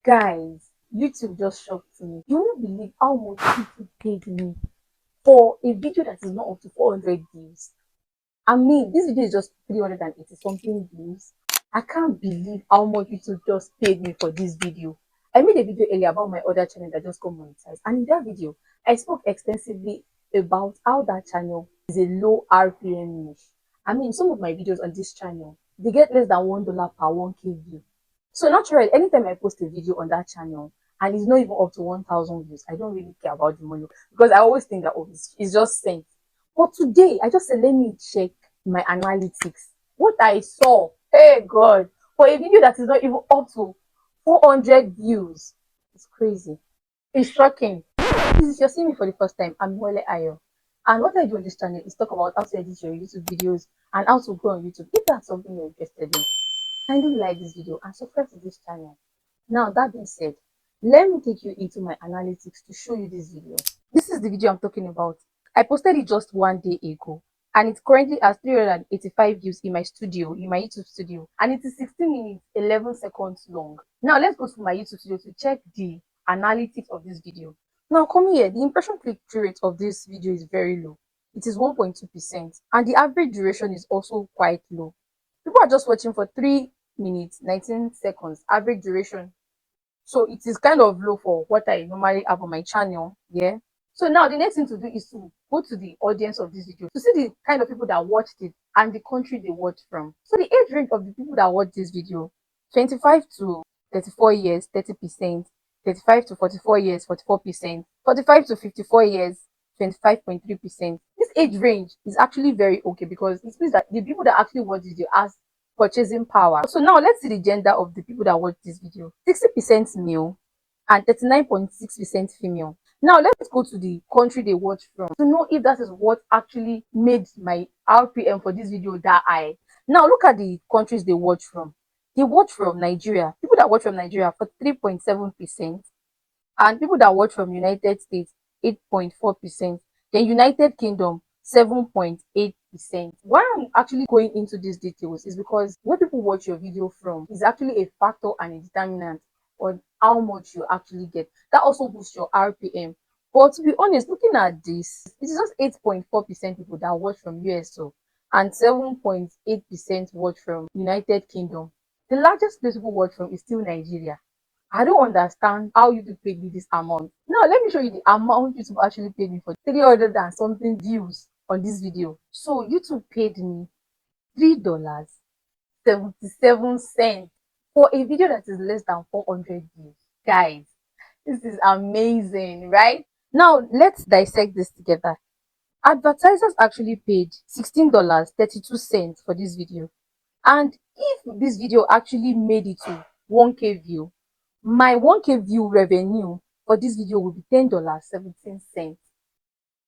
Guys, YouTube just shocked me. You won't believe how much YouTube paid me for a video that is not up to 400 views. I mean, this video is just 380 something views. I can't believe how much YouTube just paid me for this video. I made a video earlier about my other channel that just got monetized, and in that video, I spoke extensively about how that channel is a low RPM niche. I mean, some of my videos on this channel, they get less than $1 per 1K view. So naturally, anytime I post a video on that channel and it's not even up to 1,000 views, I don't really care about the money because I always think that, oh, it's just cents. But today, I just said, let me check my analytics. What I saw, hey God, for a video that is not even up to 400 views, it's crazy. It's shocking. If you're seeing me for the first time, I'm Wale Ayo. And what I do on this channel is talk about how to edit your YouTube videos and how to grow on YouTube. If that's something you're interested in, kindly like this video and subscribe to this channel. Now, that being said, let me take you into my analytics to show you this video. This is the video I'm talking about. I posted it just one day ago, and it currently has 385 views in my studio, in my YouTube studio, and it is 16 minutes 11 seconds long. Now let's go to my YouTube studio to check the analytics of this video. Now come here, the impression click-through rate of this video is very low. It is 1.2%, and the average duration is also quite low. People are just watching for 3 minutes 19 seconds average duration, so it is kind of low for what I normally have on my channel. Yeah, so now the next thing to do is to go to the audience of this video to see the kind of people that watched it and the country they watched from. So the age range of the people that watched this video: 25 to 34 years 30%, 35 to 44 years 44%, 45 to 54 years 25.3%. This age range is actually very okay because it means that the people that actually watch this video has purchasing power. So now let's see the gender of the people that watch this video. 60% male and 39.6% female. Now let's go to the country they watch from to know if that is what actually made my RPM for this video that high. Now look at the countries they watch from. They watch from Nigeria. People that watch from Nigeria for 3.7%, and people that watch from United States 8.4%, then United Kingdom 7.8%. Why I'm actually going into these details is because where people watch your video from is actually a factor and a determinant on how much you actually get. That also boosts your RPM. But to be honest, looking at this, it is just 8.4% people that watch from USO and 7.8% watch from United Kingdom. The largest place people watch from is still Nigeria. I don't understand how YouTube paid me this amount. Now let me show you the amount YouTube actually paid me for 300 and something views on this video. So YouTube paid me $3.77 for a video that is less than 400 views. Guys, this is amazing, right? Now let's dissect this together. Advertisers actually paid $16.32 for this video. And if this video actually made it to 1K view, my 1K view revenue for this video will be $10.17.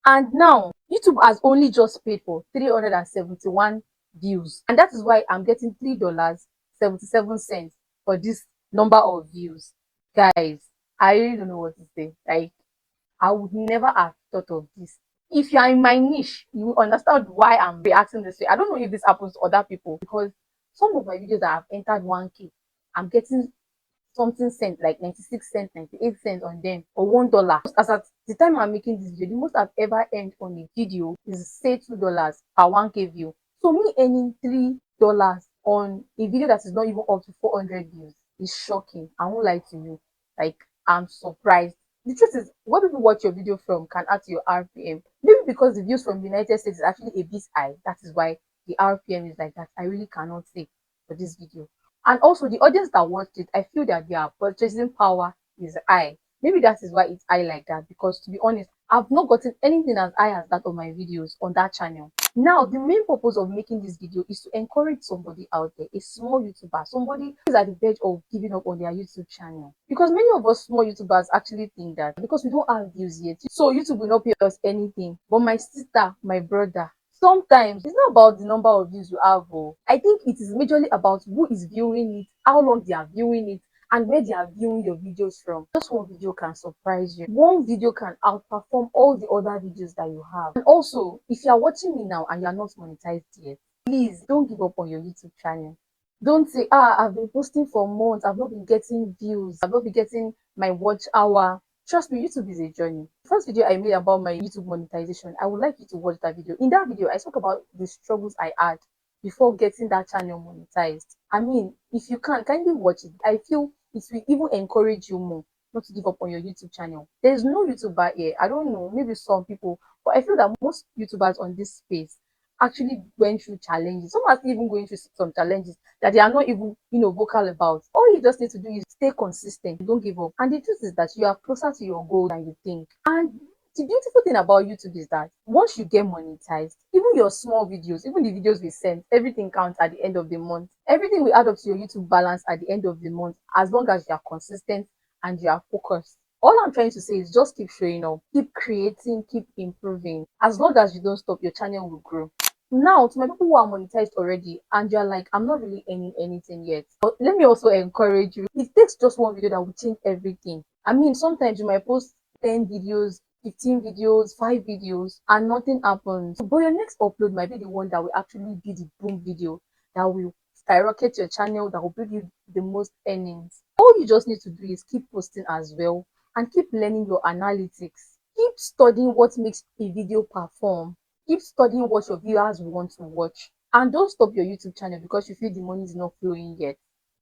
And now YouTube has only just paid for 371 views, and that is why I'm getting $3.77 for this number of views. Guys, I really don't know what to say. Like, I would never have thought of this. If you are in my niche, you will understand why I'm reacting this way. I don't know if this happens to other people, because some of my videos that have entered 1K, I'm getting something cent, like 96 cents, 98 cents on them, or $1. As at the time I'm making this video, the most I've ever earned on a video is say $2 per 1K view. So me earning $3 on a video that is not even up to 400 views is shocking. I won't lie to you. Like, I'm surprised. The truth is, where people watch your video from can add to your RPM. Maybe because the views from the United States is actually a bit high. That is why the RPM is like that. I really cannot say for this video. And also the audience that watched it, I feel that their purchasing power is high. Maybe that is why it's high like that, because to be honest, I've not gotten anything as high as that on my videos on that channel. Now, the main purpose of making this video is to encourage somebody out there, a small YouTuber, somebody who is at the verge of giving up on their YouTube channel. Because many of us small YouTubers actually think that because we don't have views yet, so YouTube will not pay us anything. But my sister, my brother, sometimes it's not about the number of views you have. Oh, I think it is majorly about who is viewing it, how long they are viewing it, and where they are viewing your videos from. Just one video can surprise you. One video can outperform all the other videos that you have. And also, if you are watching me now and you are not monetized yet, please don't give up on your YouTube channel. Don't say, I've been posting for months, I've not been getting views, I've not been getting my watch hour. Trust me, YouTube is a journey. First video I made about my YouTube monetization, I would like you to watch that video. In that video, I talk about the struggles I had before getting that channel monetized. I mean, if you can, kindly watch it. I feel it will even encourage you more not to give up on your YouTube channel. There's no YouTuber here. I don't know, maybe some people, but I feel that most YouTubers on this space actually went through challenges. Some are still even going through some challenges that they are not even, vocal about. All you just need to do is stay consistent. Don't give up. And the truth is that you are closer to your goal than you think. And the beautiful thing about YouTube is that once you get monetized, even your small videos, even the videos we send, everything counts at the end of the month. Everything will add up to your YouTube balance at the end of the month, as long as you are consistent and you are focused. All I'm trying to say is just keep showing up, keep creating, keep improving. As long as you don't stop, your channel will grow. Now, to my people who are monetized already and you're like, I'm not really earning anything yet, but let me also encourage you. It takes just one video that will change everything. I mean, sometimes you might post 10 videos, 15 videos, 5 videos, and nothing happens. But your next upload might be the one that will actually be the boom video that will skyrocket your channel, that will bring you the most earnings. All you just need to do is keep posting as well and keep learning your analytics. Keep studying what makes a video perform. Keep studying what your viewers want to watch. And don't stop your YouTube channel because you feel the money is not flowing yet.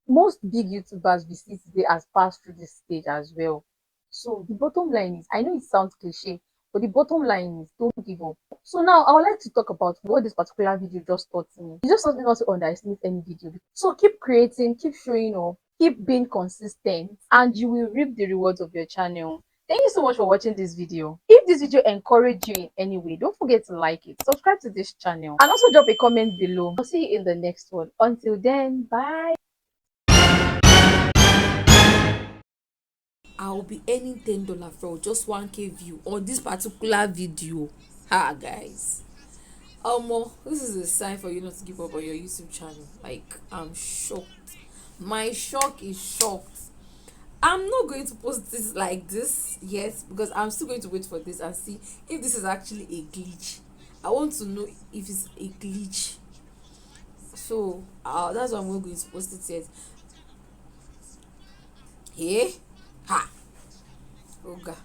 Most big YouTubers we see today has passed through this stage as well. So the bottom line is, I know it sounds cliche, but the bottom line is don't give up. So now I would like to talk about what this particular video just taught me. It just taught me not to underestimate any video. So keep creating, keep showing up, keep being consistent, and you will reap the rewards of your channel. Thank you so much for watching this video. If this video encouraged you in any way, don't forget to like it, subscribe to this channel, and also drop a comment below. I'll see you in the next one. Until then, bye. I will be earning $10 for just 1K view on this particular video. Ha guys. This is a sign for you not to give up on your YouTube channel. Like, I'm shocked. My shock is shocked. I'm not going to post this like this yet because I'm still going to wait for this and see if this is actually a glitch. I want to know if it's a glitch. So that's why I'm not going to post it yet. Hey, ha, Oga.